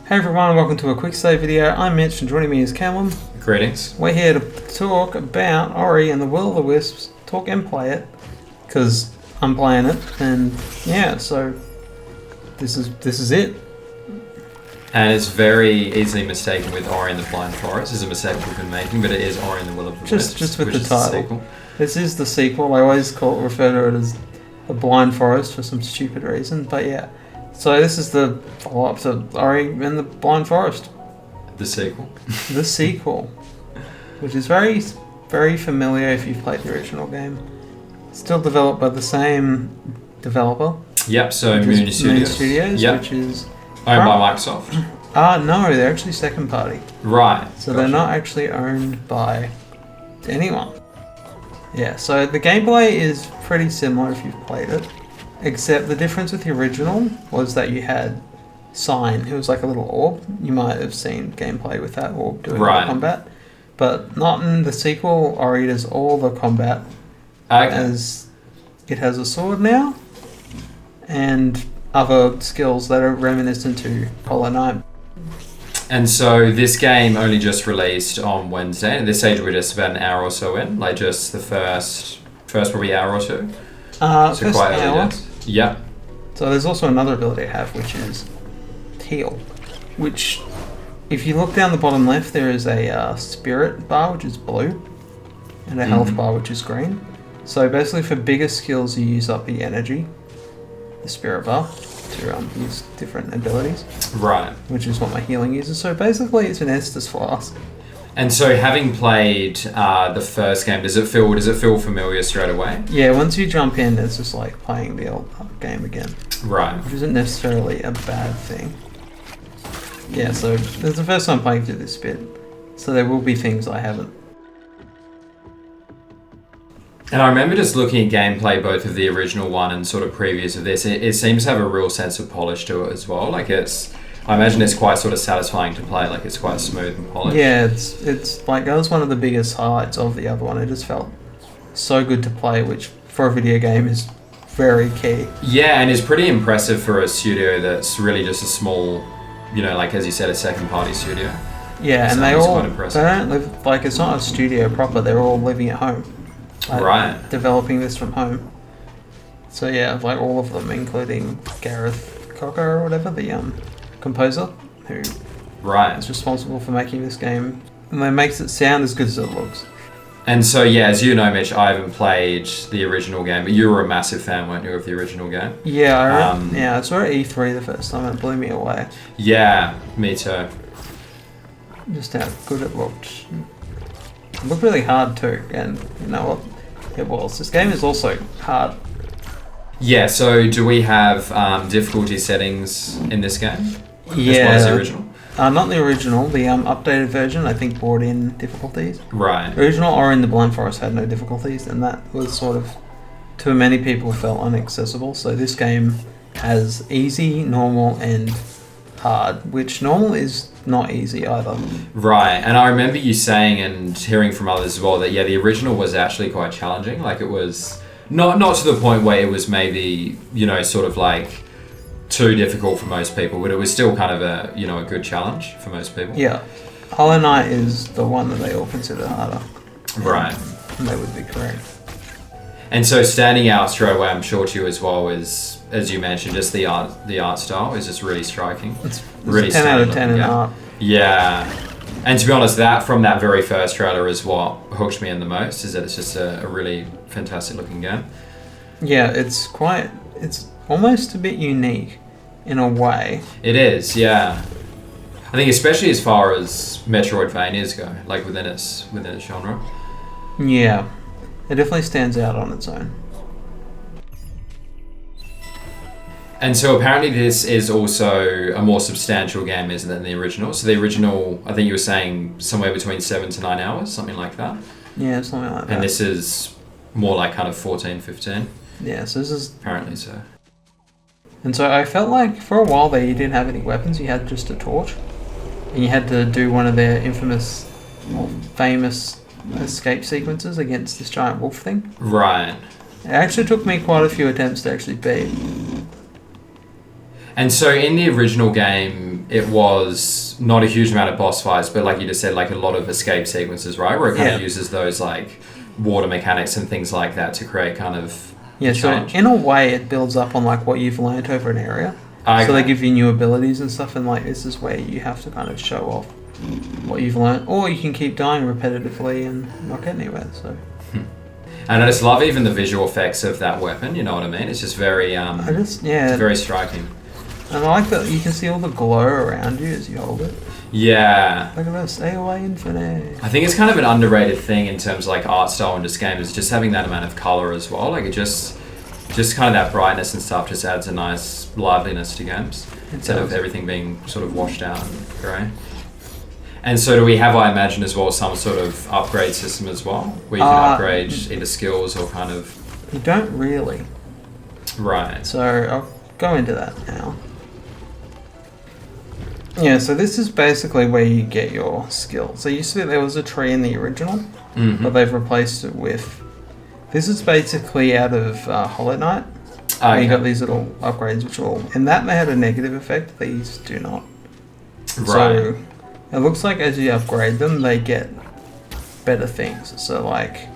Hey everyone, welcome to a quick save video. I'm Mitch and joining me is Calum. Greetings. We're here to talk about Ori and the Will of the Wisps, talk and play it, because I'm playing it, and yeah, so this is it. And it's very easily mistaken with Ori and the Blind Forest. It's a mistake we've been making, but it is Ori and the Will of the Wisps. Just with which the is title. The sequel. This is the sequel. I always refer to it as the Blind Forest for some stupid reason, but yeah. So this is the follow-up to Ori and the Blind Forest. The sequel. The sequel, which is very, very familiar if you've played the original game. Still developed by the same developer. Yep, so Moon Studios. Yep. Which is owned by Microsoft. No, they're actually second party. Right. So they're not actually owned by anyone. Yeah, so the gameplay is pretty similar if you've played it. Except the difference with the original was that you had Sign. It was like a little orb. You might have seen gameplay with that orb doing the combat. But not in the sequel. Ori does all the combat. As it has a sword now. And other skills that are reminiscent to Hollow Knight. And so this game only just released on Wednesday. And at this stage we're just about an hour or so in. Like just the first probably hour or two. So quite hour. Early days. Yeah. So there's also another ability I have, which is Heal. Which, if you look down the bottom left, there is a spirit bar, which is blue, and a health bar, which is green. So basically for bigger skills, you use up the energy, the spirit bar, to use different abilities. Right. Which is what my healing uses. So basically it's an Estus flask. And so, having played the first game, does it feel familiar straight away? Yeah, once you jump in, it's just like playing the old game again. Right. Which isn't necessarily a bad thing. Yeah, so it's the first time playing through this bit, so there will be things I haven't. And I remember just looking at gameplay, both of the original one and sort of previous of this. It seems to have a real sense of polish to it as well. Like I imagine it's quite sort of satisfying to play. Like it's quite smooth and polished. Yeah, it's like that was one of the biggest highlights of the other one. It just felt so good to play, which for a video game is very key. Yeah, and it's pretty impressive for a studio that's really just a small, like as you said, a second party studio. Yeah, and they don't live, like it's not a studio proper. They're all living at home. Like, right. Developing this from home. So yeah, like all of them, including Gareth Cocker or whatever, the composer who is responsible for making this game, and that makes it sound as good as it looks. And so yeah, as you know, Mitch, I haven't played the original game, but you were a massive fan, weren't you, of the original game? Yeah, I saw it at E3 the first time and it blew me away. Yeah, me too. Just how good it looked. It looked really hard too, and you know what? It was. This game is also hard. Yeah, so do we have difficulty settings in this game? Yeah. As well as the original? Not the original. The updated version, I think, brought in difficulties. Right. The original Ori and the Blind Forest had no difficulties, and that was sort of, to many people, felt inaccessible. So this game has easy, normal, and hard, which normal is not easy either. Right, and I remember you saying and hearing from others as well that, yeah, the original was actually quite challenging. Like, it was not to the point where it was maybe, sort of like too difficult for most people, but it was still kind of a good challenge for most people. Yeah. Hollow Knight is the one that they all consider harder. Right. And they would be correct. And so standing out straight away, I'm sure to you as well, is, as you mentioned, just the art style is just really striking. It's really 10 out of 10 in art. Yeah. And to be honest, that from that very first trailer is what hooked me in the most, is that it's just a really fantastic looking game. Yeah, it's almost a bit unique in a way. It is, yeah. I think especially as far as Metroidvanias go, like within its genre. Yeah. It definitely stands out on its own. And so apparently this is also a more substantial game, isn't it, than the original? So the original, I think you were saying somewhere between 7 to 9 hours, something like that. Yeah, something like that. And this is more like kind of 14, 15. Yeah, so this is... Apparently so. And so I felt like for a while there you didn't have any weapons, you had just a torch. And you had to do one of their infamous or famous escape sequences against this giant wolf thing. Right. It actually took me quite a few attempts to actually beat. And so in the original game, it was not a huge amount of boss fights, but like you just said, like a lot of escape sequences, right? Where it kind of uses those like water mechanics and things like that to create kind of so challenge. in a way it builds up on like what you've learned over an area. Okay. So they give you new abilities and stuff, and like this is where you have to kind of show off what you've learned, or you can keep dying repetitively and not get anywhere. So. And I just love even the visual effects of that weapon. You know what I mean? It's just very it's very striking. And I like that you can see all the glow around you as you hold it. Yeah. Look at this, AOA Infinite. I think it's kind of an underrated thing in terms of like art style in this game, is just having that amount of color as well. Like it just kind of that brightness and stuff just adds a nice liveliness to games instead of everything being sort of washed out and grey. And so do we have, I imagine, as well, some sort of upgrade system as well, where you can upgrade either skills or kind of... You don't really. Right. So I'll go into that now. Yeah, so this is basically where you get your skill. So you see there was a tree in the original, but they've replaced it with... This is basically out of Hollow Knight. You got these little upgrades, which all... In that they had a negative effect, these do not. Right. So it looks like as you upgrade them, they get better things. So like,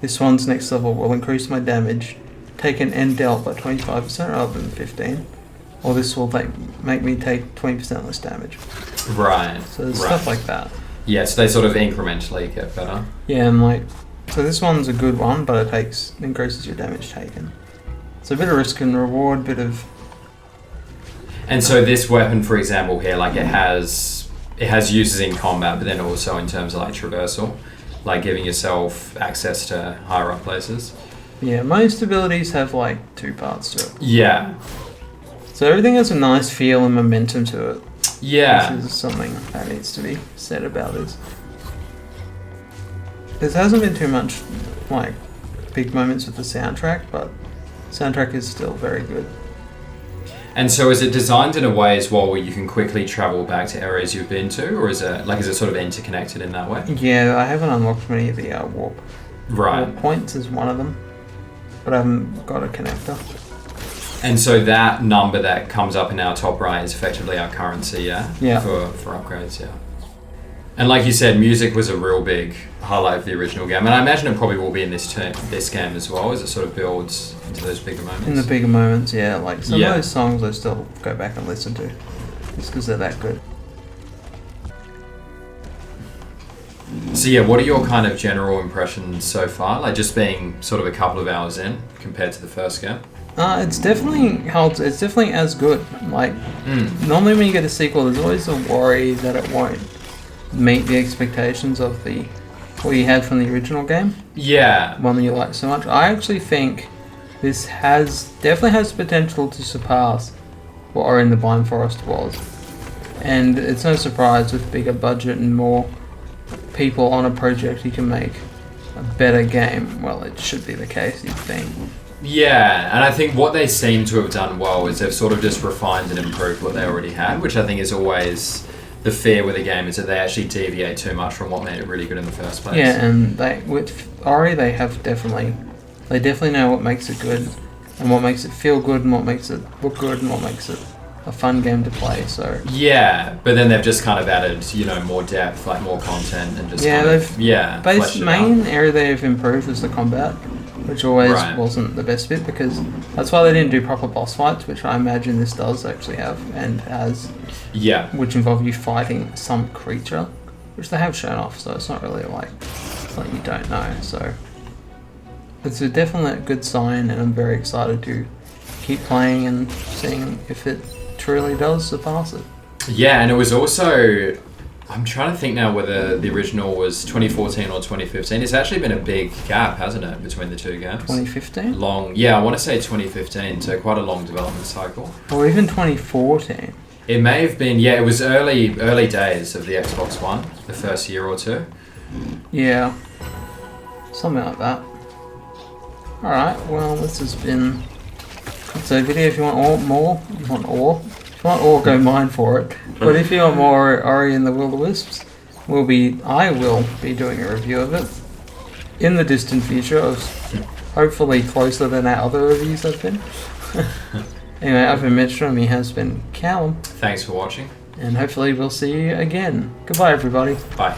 this one's next level will increase my damage, take an end dealt by 25% rather than 15%. Or this will make me take 20% less damage. Right. So there's stuff like that. Yes, they sort of incrementally get better. Yeah, and like, so this one's a good one, but it increases your damage taken. So a bit of risk and reward, bit of... And so this weapon, for example, here, like it has uses in combat, but then also in terms of like traversal, like giving yourself access to higher up places. Yeah, most abilities have like two parts to it. Yeah. So everything has a nice feel and momentum to it. Yeah. Which is something that needs to be said about this. There hasn't been too much like big moments with the soundtrack, but the soundtrack is still very good. And so is it designed in a way as well where you can quickly travel back to areas you've been to, or is it sort of interconnected in that way? Yeah, I haven't unlocked many of the warp. Right. Warp points is one of them, but I haven't got a connector. And so that number that comes up in our top right is effectively our currency, yeah? Yeah. For upgrades, yeah. And like you said, music was a real big highlight of the original game, and I imagine it probably will be in this game as well, as it sort of builds into those bigger moments. In the bigger moments, yeah. Like some of those songs I still go back and listen to, just because they're that good. So yeah, what are your kind of general impressions so far? Like just being sort of a couple of hours in compared to the first game? It's definitely helped. It's definitely as good. Like normally when you get a sequel, there's always a worry that it won't meet the expectations of what you had from the original game. Yeah. One that you like so much. I actually think this definitely has potential to surpass what Ori and the Blind Forest was. And it's no surprise with bigger budget and more people on a project you can make a better game. Well, it should be the case, you'd think. Yeah, and I think what they seem to have done well is they've sort of just refined and improved what they already had, which I think is always the fear with a game, is that they actually deviate too much from what made it really good in the first place. Yeah, and with Ori, they definitely know what makes it good, and what makes it feel good, and what makes it look good, and what makes it a fun game to play. So yeah, but then they've just kind of added, more depth, like more content, and just the main area they've improved is the combat, which always wasn't the best bit, because that's why they didn't do proper boss fights, which I imagine this does actually have and has. Yeah. Which involve you fighting some creature, which they have shown off, so it's not really like you don't know. So it's definitely a good sign, and I'm very excited to keep playing and seeing if it truly does surpass it. Yeah, and it was also... I'm trying to think now whether the original was 2014 or 2015. It's actually been a big gap, hasn't it, between the two games? 2015? Long, yeah, I want to say 2015, so quite a long development cycle. Or even 2014. It may have been, yeah, it was early days of the Xbox One, the first year or two. Yeah, something like that. Alright, well, this has been... So video, if you want more, If you want ore, go mine for it. But if you want more Ori and the Will of the Wisps, I will be doing a review of it in the distant future, hopefully closer than our other reviews have been. Anyway, I've been Mitch, and he has been Calum. Thanks for watching. And hopefully we'll see you again. Goodbye, everybody. Bye.